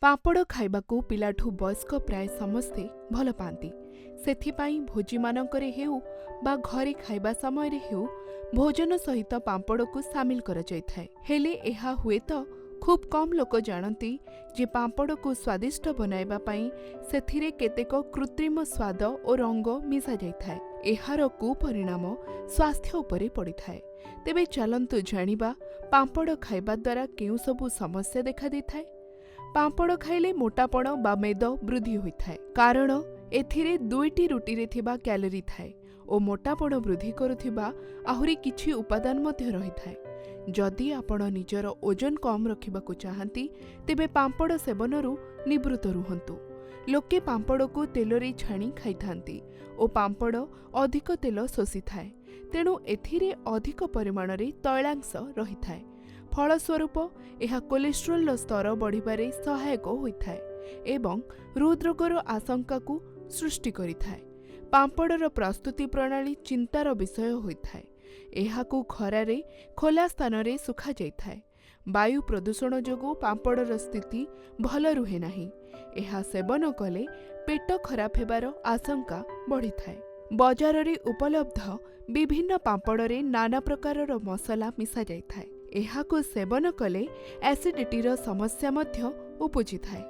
पापड़ खाइबाकू पिलाठू वयस्क प्राय समस्ते भल पाती। सेथिपाई भोजी मानकरे हेउ बा घरे खाइबा समय रे हेउ भोजन सहित पापड़ को सामिल करा जायथाय। हेले एहा हुए तो खूब कम लोक जानती जे पापड़ को स्वादिष्ट बनाइबा पाई सेथिरे केतेक कृत्रिम स्वाद और रंग मिसा जायथाय। एहार कुपरिणाम स्वास्थ्य उपरे पड़िथाय। तेबे चलंतु जानिबा पापड़ खाइबा द्वारा केउ सबु समस्या देखा देथाय। पापड़ खाइले मोटापण बा मेद वृद्धि होइथाय, कारण एथिरे दुईटी रुटीरे थिबा कैलोरी थाए और मोटापण वृद्धि करुथिबा आहुरी किछि उपादान मध्य रहिथाय। जदि आपण निजर ओजन कम रखिबाकू चाहंती तेबे पापड़ सेवनरू निवृत्त रुहंतु। लोके पापड़ को तेलरे छाणी खाइथांती और पापड़ अधिक तेल शोषि थाए, तेणु एथिरे अधिक परिमाण रे तैलांश रहिथाय। फलस्वरूप यह कोलेस्ट्रोल स्तर बढ़िबारे सहायक होइथाय एवं हृदरोगर आशंका को सृष्टि करिथाय। पापड़र प्रस्तुति प्रणाली चिंतार विषय होइथाय। एहाकू खरारे खोला स्थान रे सुखा जाइथाय। वायु प्रदूषण जोगु पापड़र स्थिति भल रुहे नाही। एहा सेवन कले पेट खराब हेबार आशंका बढ़िथाय। बजार रे उपलब्ध विभिन्न पापड़रे नाना प्रकारर मसला मिसा जाइथाय। एहाकू सेवन कले एसिडिटीर समस्या मध्य उपजिथाय।